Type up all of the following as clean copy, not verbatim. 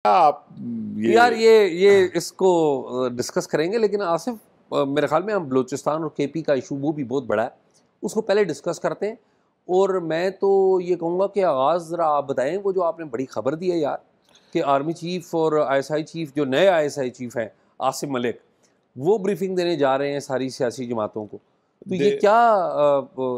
آپ یار یہ اس کو ڈسکس کریں گے، لیکن آصف میرے خیال میں ہم بلوچستان اور کے پی کا ایشو وہ بھی بہت بڑا ہے، اس کو پہلے ڈسکس کرتے ہیں. اور میں تو یہ کہوں گا کہ آغاز ذرا آپ بتائیں وہ جو آپ نے بڑی خبر دی ہے یار کہ آرمی چیف اور آئی ایس آئی چیف، جو نئے آئی ایس آئی چیف ہیں عاصم ملک، وہ بریفنگ دینے جا رہے ہیں ساری سیاسی جماعتوں کو. تو یہ کیا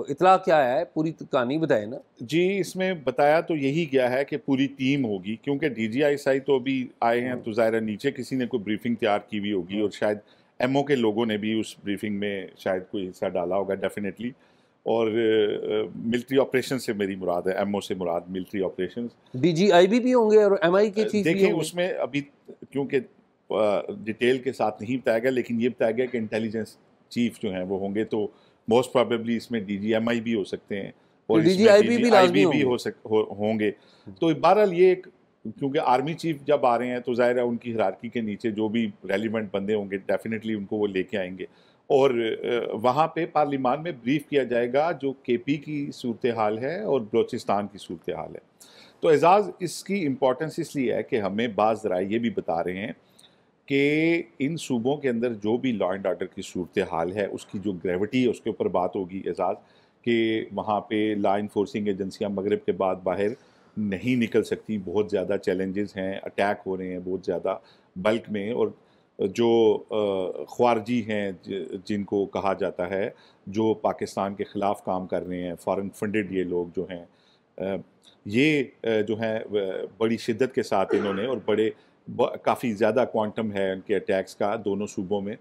اطلاع کیا ہے؟ پوری کہانی بتائیں نا. جی اس میں بتایا تو یہی گیا ہے کہ پوری ٹیم ہوگی، کیونکہ D G I S I تو ابھی آئے ہیں تو ظاہر ہے نیچے کسی نے کوئی بریفنگ تیار کی ہوئی ہوگی، اور شاید ایم او کے لوگوں نے بھی اس بریفنگ میں شاید کوئی حصہ ڈالا ہوگا ڈیفینیٹلی. اور ملٹری آپریشن سے میری مراد ہے، ایم او سے مراد ملٹری آپریشن. ڈی جی آئی بھی ہوں گے اور ایم آئی کے چیف بھی دیکھیں ہوں گے. اس میں ابھی کیونکہ ڈیٹیل کے ساتھ نہیں بتایا گیا، لیکن یہ بتایا گیا کہ انٹیلیجنس چیف جو ہیں وہ ہوں گے، تو موسٹ پروبیبلی اس میں ڈی جی ایم آئی بھی ہو سکتے ہیں اور ڈی اس جی میں آئی ڈی بی جی بھی آئی لازمی بی بھی ہوں گے. تو بہرحال یہ کیونکہ آرمی چیف جب آ رہے ہیں تو ظاہر ہے ان کی ہیرارکی کے نیچے جو بھی ریلیونٹ بندے ہوں گے ڈیفینیٹلی ان کو وہ لے کے آئیں گے، اور وہاں پہ پارلیمان میں بریف کیا جائے گا جو کے پی کی صورتحال ہے اور بلوچستان کی صورتحال ہے. تو اعزاز اس کی امپورٹنس اس لیے ہے کہ ہمیں بعض ذرائع یہ بھی بتا رہے ہیں کہ ان صوبوں کے اندر جو بھی لا اینڈ آرڈر کی صورتحال ہے اس کی جو گریوٹی ہے اس کے اوپر بات ہوگی اعزاز، کہ وہاں پہ لا انفورسنگ ایجنسیاں مغرب کے بعد باہر نہیں نکل سکتی، بہت زیادہ چیلنجز ہیں، اٹیک ہو رہے ہیں بہت زیادہ بلک میں، اور جو خوارجی ہیں جن کو کہا جاتا ہے جو پاکستان کے خلاف کام کر رہے ہیں، فارن فنڈڈ یہ لوگ جو ہیں، یہ جو ہیں بڑی شدت کے ساتھ انہوں نے، اور کافی زیادہ کوانٹم ہے ان کے اٹیکس کا دونوں صوبوں میں.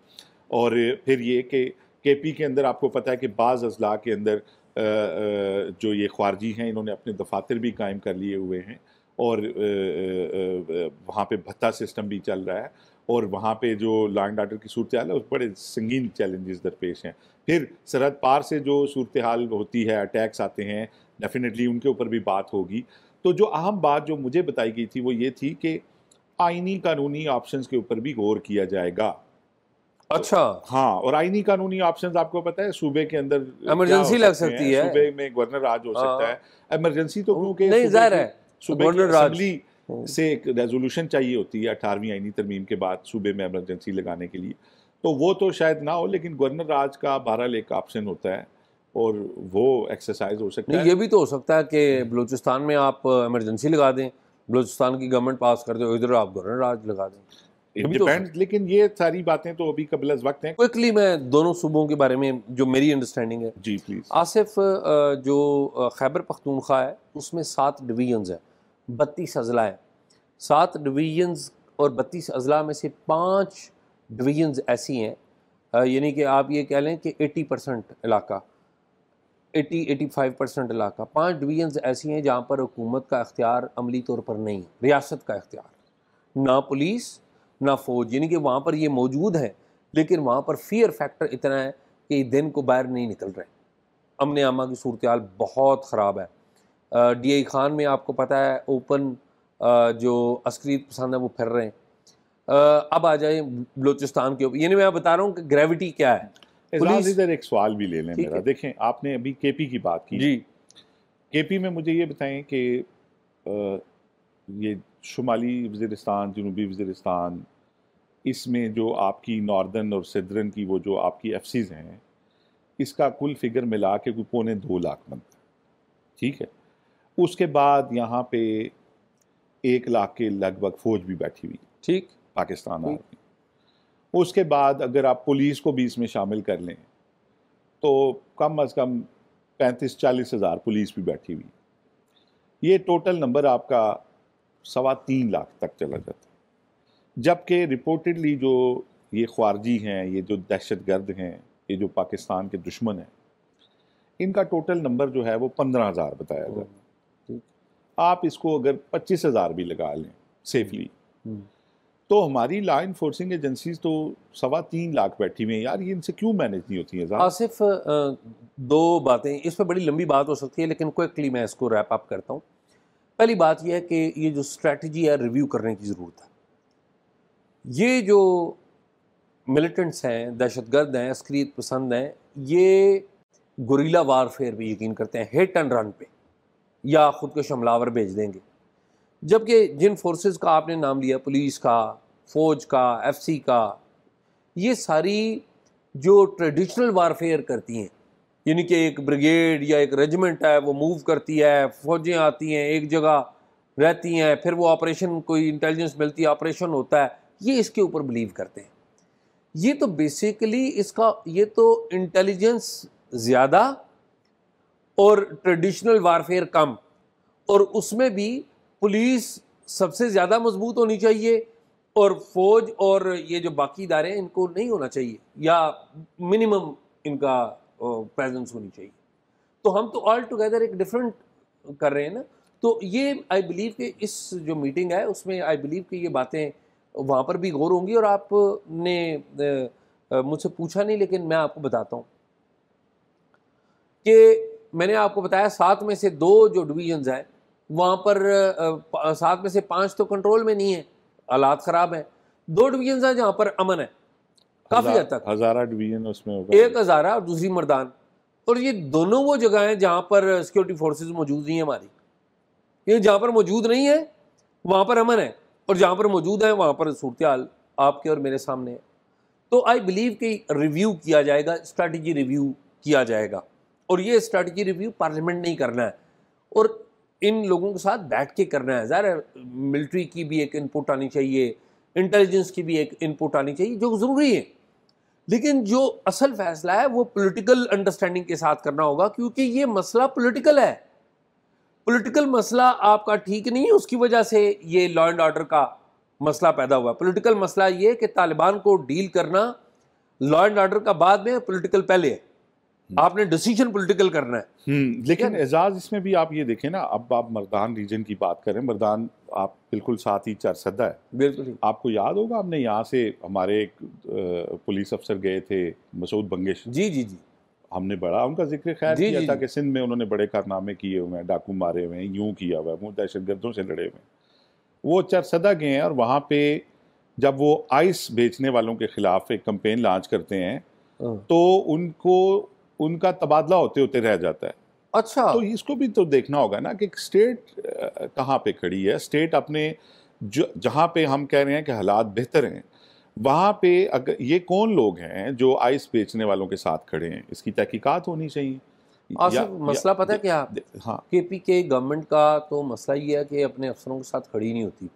اور پھر یہ کہ کے پی کے اندر آپ کو پتہ ہے کہ بعض اضلاع کے اندر جو یہ خارجی ہیں انہوں نے اپنے دفاتر بھی قائم کر لیے ہوئے ہیں، اور وہاں پہ بھتہ سسٹم بھی چل رہا ہے، اور وہاں پہ جو لا اینڈ آرڈر کی صورتحال ہے اس بڑے سنگین چیلنجز درپیش ہیں. پھر سرحد پار سے جو صورتحال ہوتی ہے، اٹیکس آتے ہیں، ڈیفینیٹلی ان کے اوپر بھی بات ہوگی. تو جو اہم بات جو مجھے بتائی گئی تھی وہ یہ تھی کہ آئینی قانونی آپشنز کے اوپر بھی غور کیا جائے گا. اچھا ہاں، اور آئینی قانونی آپشنز آپ کو پتہ ہے صوبے کے اندر ایمرجنسی لگ سکتی ہے، صوبے میں گورنر راج ہو سکتا ہے. ایمرجنسی تو کیونکہ نہیں ظاہر ہے صوبے کی اسمبلی سے ایک ریزولوشن چاہیے ہوتی ہے 18ویں آئینی ترمیم کے بعد صوبے میں ایمرجنسی لگانے کے لیے، تو وہ تو شاید نہ ہو، لیکن گورنر راج کا بہرحال ایک آپشن ہوتا ہے اور وہ ایکسرسائز ہو سکتا ہے. نہیں یہ بھی تو ہو سکتا ہے کہ بلوچستان میں آپ ایمرجنسی لگا دیں، بلوچستان کی گورنمنٹ پاس کر دے، ادھر آپ گورنر راج لگا دیں. لیکن یہ ساری باتیں تو ابھی قبل از وقت ہیں. کوئکلی میں دونوں صوبوں کے بارے میں جو میری انڈرسٹینڈنگ ہے جی پلیز. آصف، جو خیبر پختونخوا ہے اس میں 7 ڈویژنز ہیں، 32 اضلاع ہیں. 7 ڈویژنز اور 32 اضلاع میں سے 5 ڈویژنز ایسی ہیں، یعنی کہ آپ یہ کہہ لیں کہ 80% علاقہ، 85% علاقہ، 5 ڈویژنز ایسی ہیں جہاں پر حکومت کا اختیار عملی طور پر نہیں، ریاست کا اختیار، نہ پولیس نہ فوج، یعنی کہ وہاں پر یہ موجود ہے لیکن وہاں پر فیئر فیکٹر اتنا ہے کہ دن کو باہر نہیں نکل رہے. امن عامہ کی صورتحال بہت خراب ہے. ڈی آئی خان میں آپ کو پتہ ہے اوپن جو عسکریت پسند ہے وہ پھر رہے ہیں. اب آ جائیں بلوچستان کے اوپر، یعنی میں بتا رہا ہوں کہ گریوٹی کیا ہے. اعزاز ادھر ایک سوال بھی لے لیں میرا. دیکھیں آپ نے ابھی کے پی کی بات کی. جی کے پی میں مجھے یہ بتائیں کہ یہ شمالی وزیرستان، جنوبی وزیرستان، اس میں جو آپ کی ناردرن اور سدرن کی وہ جو آپ کی ایف سیز ہیں، اس کا کل فگر ملا کے کوئی 2.25 لاکھ بنتا ہے. ٹھیک ہے. اس کے بعد یہاں پہ 1 لاکھ کے لگ بھگ فوج بھی بیٹھی ہوئی، ٹھیک، پاکستان آرمی. اس کے بعد اگر آپ پولیس کو بھی اس میں شامل کر لیں تو کم از کم 35-40 ہزار پولیس بھی بیٹھی ہوئی. یہ ٹوٹل نمبر آپ کا 3.25 لاکھ تک چلا جاتا ہے. جبکہ رپورٹڈلی جو یہ خارجی ہیں، یہ جو دہشت گرد ہیں، یہ جو پاکستان کے دشمن ہیں، ان کا ٹوٹل نمبر جو ہے وہ 15,000 بتایا جاتا ہے. آپ اس کو اگر 25,000 بھی لگا لیں سیفلی تو ہماری لا انفورسنگ ایجنسیز تو 3.25 لاکھ بیٹھی ہوئی ہیں. یار یہ ان سے کیوں مینیج نہیں ہوتی ہیں؟ آصف 2 باتیں، اس پہ بڑی لمبی بات ہو سکتی ہے لیکن کوئکلی میں اس کو ریپ اپ کرتا ہوں. پہلی بات یہ ہے کہ یہ جو اسٹریٹجی ہے ریویو کرنے کی ضرورت ہے. یہ جو ملیٹنٹس ہیں، دہشت گرد ہیں، عسکریت پسند ہیں، یہ گوریلا وار فیئر پہ یقین کرتے ہیں، ہٹ اینڈ رن پہ، یا خود کو حملہ آور بھیج دیں گے. جبکہ جن فورسز کا آپ نے نام لیا، پولیس کا، فوج کا، ایف سی کا، یہ ساری جو ٹریڈیشنل وارفیئر کرتی ہیں، یعنی کہ ایک بریگیڈ یا ایک ریجمنٹ ہے وہ موو کرتی ہے، فوجیں آتی ہیں ایک جگہ رہتی ہیں، پھر وہ آپریشن کوئی انٹیلیجنس ملتی ہے، آپریشن ہوتا ہے، یہ اس کے اوپر بلیو کرتے ہیں. یہ تو بیسیکلی اس کا یہ تو انٹیلیجنس زیادہ اور ٹریڈیشنل وارفیئر کم، اور اس میں بھی پولیس سب سے زیادہ مضبوط ہونی چاہیے اور فوج اور یہ جو باقی ادارے ہیں ان کو نہیں ہونا چاہیے، یا منیمم ان کا پریزنس ہونی چاہیے. تو ہم تو آل ٹوگیدر ایک ڈفرینٹ کر رہے ہیں نا. تو یہ آئی بلیو کہ اس جو میٹنگ ہے اس میں آئی بلیو کہ یہ باتیں وہاں پر بھی غور ہوں گی. اور آپ نے مجھ سے پوچھا نہیں لیکن میں آپ کو بتاتا ہوں کہ میں نے آپ کو بتایا 7 میں سے 2 جو ڈویژنز ہیں وہاں پر 7 میں سے 5 تو کنٹرول میں نہیں ہیں، حالات خراب ہیں. 2 ڈویژنز ہیں جہاں پر امن ہے کافی حد تک، ہزارہ ڈویژن اس میں ہوگا، ایک ہزارہ اور دوسری مردان. اور یہ دونوں وہ جگہ ہیں جہاں پر سیکورٹی فورسز موجود نہیں ہیں ہماری. یہ جہاں پر موجود نہیں ہے وہاں پر امن ہے، اور جہاں پر موجود ہیں وہاں پر صورتحال آپ کے اور میرے سامنے ہے. تو آئی بلیو کہ ریویو کیا جائے گا، اسٹریٹجی ریویو کیا جائے گا، اور یہ اسٹریٹجی ریویو پارلیمنٹ نہیں کرنا ہے اور ان لوگوں کے ساتھ بیٹھ کے کرنا ہے. ظاہر ہے ملٹری کی بھی ایک انپٹ آنی چاہیے، انٹیلیجنس کی بھی ایک انپٹ آنی چاہیے جو ضروری ہے، لیکن جو اصل فیصلہ ہے وہ پولیٹیکل انڈرسٹینڈنگ کے ساتھ کرنا ہوگا، کیونکہ یہ مسئلہ پولیٹیکل ہے. پولیٹیکل مسئلہ آپ کا ٹھیک نہیں ہے، اس کی وجہ سے یہ لا اینڈ آرڈر کا مسئلہ پیدا ہوا. پولیٹیکل مسئلہ یہ کہ طالبان کو ڈیل کرنا لا اینڈ آرڈر کا بعد میں، پولیٹیکل پہلے ہے. آپ نے ڈیسیجن پولیٹیکل کرنا ہے. لیکن اعزاز اس میں بھی آپ یہ دیکھیں نا، اب آپ مردان ریجن کی بات کریں، مردان آپ بالکل ساتھ ہی چرسدہ ہے. بالکل آپ کو یاد ہوگا ہم نے یہاں سے ہمارے ایک پولیس افسر گئے تھے مسعود بنگش، جی ہم نے بڑا ان کا ذکر خیر کیا تھا کہ سندھ میں انہوں نے بڑے کارنامے کیے ہوئے ہیں، ڈاکو مارے ہوئے ہیں، یوں کیا ہوا ہے، وہ دہشت گردوں سے لڑے ہوئے ہیں. وہ چرسدہ گئے ہیں اور وہاں پہ جب وہ آئس بیچنے والوں کے خلاف ایک کمپین لانچ کرتے ہیں تو ان کا تبادلہ ہوتے ہوتے رہ جاتا ہے. اچھا، تو اس کو بھی تو دیکھنا ہوگا نا کہ اسٹیٹ کہاں پہ کھڑی ہے. اسٹیٹ اپنے جہاں پہ ہم کہہ رہے ہیں کہ حالات بہتر ہیں، وہاں پہ اگر یہ کون لوگ ہیں جو آئس بیچنے والوں کے ساتھ کھڑے ہیں، اس کی تحقیقات ہونی چاہیے. آصف مسئلہ پتہ ہے کیا؟ ہاں، کے پی کے گورنمنٹ کا تو مسئلہ یہ ہے کہ اپنے افسروں کے ساتھ کھڑی نہیں ہوتی.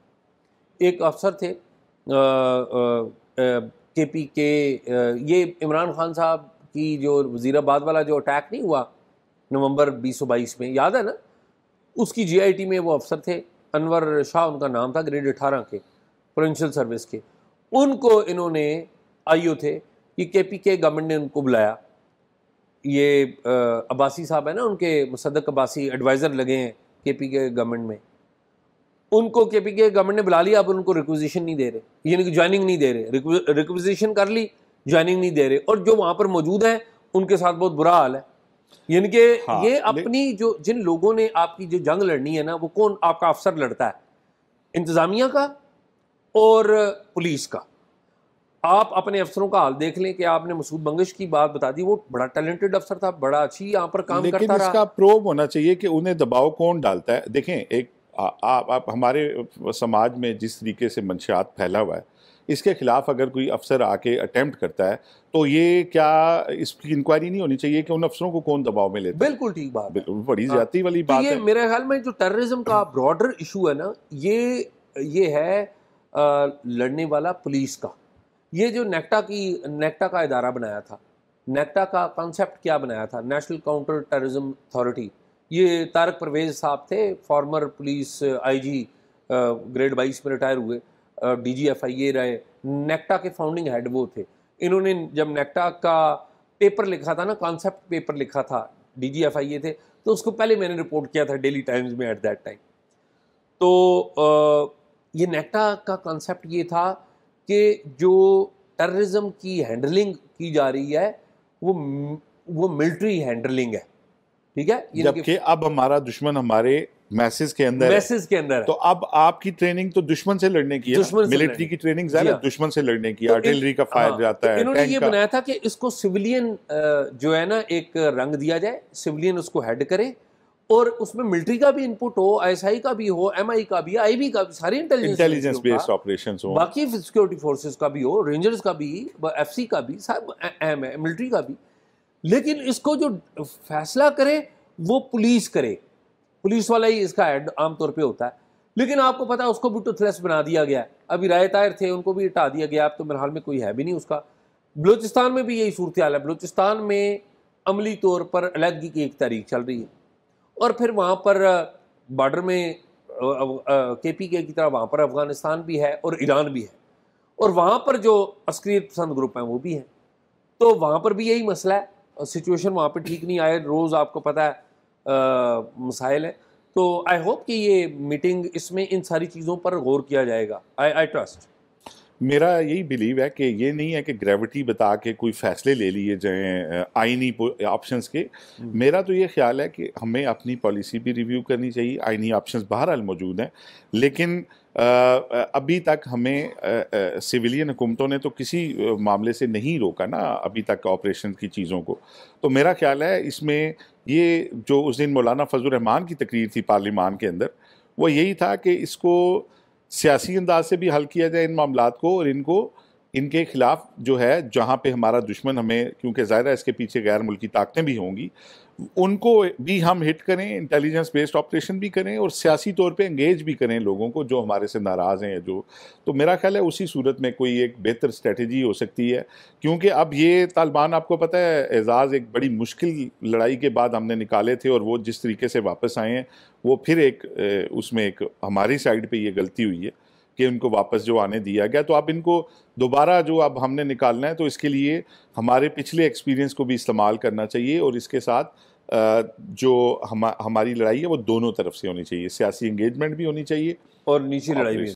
ایک افسر تھے کے پی کے، یہ عمران خان صاحب کی جو وزیر آباد والا جو اٹیک نہیں ہوا نومبر 2022 میں، یاد ہے نا؟ اس کی جی آئی ٹی میں وہ افسر تھے، انور شاہ ان کا نام تھا، گریڈ 18 کے پروونشل سروس کے. ان کو انہوں نے آئی او تھے، یہ کے پی کے گورنمنٹ نے ان کو بلایا. یہ عباسی صاحب ہیں نا، ان کے مصدق عباسی ایڈوائزر لگے ہیں کے پی کے گورنمنٹ میں. ان کو کے پی کے گورنمنٹ نے بلا لیا، اب ان کو ریکویزیشن نہیں دے رہے، یعنی کہ جوائننگ نہیں دے رہے. ریکویزیشن کر لی، جوائننگ نہیں دے رہے، اور جو وہاں پر موجود ہیں ان کے ساتھ بہت برا حال ہے. یعنی کہ یہ اپنی جو جن لوگوں نے آپ کی جو جنگ لڑنی ہے نا، وہ کون آپ کا افسر لڑتا ہے؟ انتظامیہ کا اور پولیس کا. آپ اپنے افسروں کا حال دیکھ لیں کہ آپ نے مسعود بنگش کی بات بتا دی، وہ بڑا ٹیلنٹڈ افسر تھا، بڑا اچھی یہاں پر کام کرتا رہا. لیکن اس کا پروب ہونا چاہیے کہ انہیں دباؤ کون ڈالتا ہے. دیکھیں، ایک آپ ہمارے سماج میں جس طریقے سے منشیات پھیلا ہوا ہے، اس کے خلاف اگر کوئی افسر آ کے اٹیمپٹ کرتا ہے تو یہ کیا اس کی انکوائری نہیں ہونی چاہیے کہ ان افسروں کو کون دباؤ میں لیتا ہے؟ بالکل ٹھیک بات ہے، بڑی زیادتی والی بات ہے. یہ میرے خیال میں جو ٹیررزم کا براڈر ایشو ہے نا، یہ ہے لڑنے والا پولیس کا. یہ جو نیکٹا کا ادارہ بنایا تھا، نیکٹا کا کانسیپٹ کیا بنایا تھا؟ National counter terrorism authority. یہ طارق پرویز صاحب تھے، فارمر پولیس آئی جی، گریڈ 22 میں ریٹائر ہوئے، ڈی جی ایف آئی اے رہے. نیکٹا کے فاؤنڈنگ ہیڈ وہ تھے. انہوں نے جب نیکٹا کا پیپر لکھا تھا نا، کانسیپٹ پیپر لکھا تھا، ڈی جی ایف آئی اے تھے، تو اس کو پہلے میں نے رپورٹ کیا تھا ڈیلی ٹائمز میں ایٹ دیٹ ٹائم. تو یہ نیکٹا کا کانسیپٹ یہ تھا کہ جو ٹیررزم کی ہینڈلنگ کی جا رہی ہے وہ ملٹری ہینڈلنگ ہے، ٹھیک ہے؟ جبکہ اب ہمارا دشمن ہمارے میسز کے اندر ہے. تو اب آپ کی ٹریننگ تو دشمن سے لڑنے کی ہے، ملٹری کی ٹریننگ ظاہر ہے دشمن سے لڑنے کی، آرٹلری کا فائر جاتا ہے. انہوں نے یہ بنایا تھا کہ اس کو سویلین جو ہے نا ایک رنگ دیا جائے، سویلین اس کو ہیڈ کرے، اور اس میں ملٹری کا بھی انپٹ ہو, ISI کا بھی ہو, MI کا بھی, IB کا بھی, ساری انٹیلیجنس بیسڈ آپریشنز ہوں, باقی سیکورٹی فورسز کا بھی ہو, رینجرز کا بھی, FC کا بھی, سب اہم ہے, ملٹری کا بھی. لیکن اس کو جو فیصلہ کرے وہ پولیس کرے, پولیس والا ہی اس کا ہیڈ عام طور پہ ہوتا ہے. لیکن آپ کو پتا ہے اس کو بھی ٹوتھلیس بنا دیا گیا ہے. ابھی رائے طاہر تھے, ان کو بھی ہٹا دیا گیا, اب تو میرے حال میں کوئی ہے بھی نہیں اس کا. بلوچستان میں بھی یہی صورتحال ہے. بلوچستان میں عملی طور پر علیحدگی کی ایک تحریک چل رہی ہے, اور پھر وہاں پر بارڈر میں KPK کی طرح وہاں پر افغانستان بھی ہے اور ایران بھی ہے, اور وہاں پر جو عسکریت پسند گروپ ہیں وہ بھی ہیں. تو وہاں پر بھی یہی مسئلہ ہے, سچویشن وہاں پہ ٹھیک نہیں آئے, روز آپ کو پتہ ہے مسائل ہے. تو آئی ہوپ کہ یہ میٹنگ اس میں ان ساری چیزوں پر غور کیا جائے گا. I trust. میرا یہی بلیو ہے کہ یہ نہیں ہے کہ گریوٹی بتا کے کوئی فیصلے لے لیے جائیں آئینی آپشنز کے. میرا تو یہ خیال ہے کہ ہمیں اپنی پالیسی بھی ریویو کرنی چاہیے. آئینی آپشنز بہرحال موجود ہیں, لیکن ابھی تک ہمیں سویلین حکومتوں نے تو کسی معاملے سے نہیں روکا نا ابھی تک آپریشن کی چیزوں کو. تو میرا خیال ہے اس میں یہ جو اس دن مولانا فضل الرحمان کی تقریر تھی پارلیمان کے اندر, وہ یہی تھا کہ اس کو سیاسی انداز سے بھی حل کیا جائے ان معاملات کو, اور ان کے خلاف جو ہے جہاں پہ ہمارا دشمن ہمیں, کیونکہ ظاہر ہے اس کے پیچھے غیر ملکی طاقتیں بھی ہوں گی, ان کو بھی ہم ہٹ کریں, انٹیلیجنس بیسڈ آپریشن بھی کریں, اور سیاسی طور پہ انگیج بھی کریں لوگوں کو جو ہمارے سے ناراض ہیں جو. تو میرا خیال ہے اسی صورت میں کوئی ایک بہتر اسٹریٹجی ہو سکتی ہے, کیونکہ اب یہ طالبان آپ کو پتہ ہے اعزاز ایک بڑی مشکل لڑائی کے بعد ہم نے نکالے تھے, اور وہ جس طریقے سے واپس آئے ہیں وہ پھر ایک اس میں ایک ہماری سائڈ پہ یہ غلطی ہوئی ہے کہ ان کو واپس جو آنے دیا گیا. تو اب ان کو دوبارہ جو اب ہم نے نکالنا ہے, تو اس کے لیے ہمارے پچھلے ایکسپیرینس کو بھی استعمال کرنا چاہیے, اور اس کے ساتھ جو ہماری لڑائی ہے وہ دونوں طرف سے ہونی چاہیے, سیاسی انگیجمنٹ بھی ہونی چاہیے اور نیچی لڑائی بھی.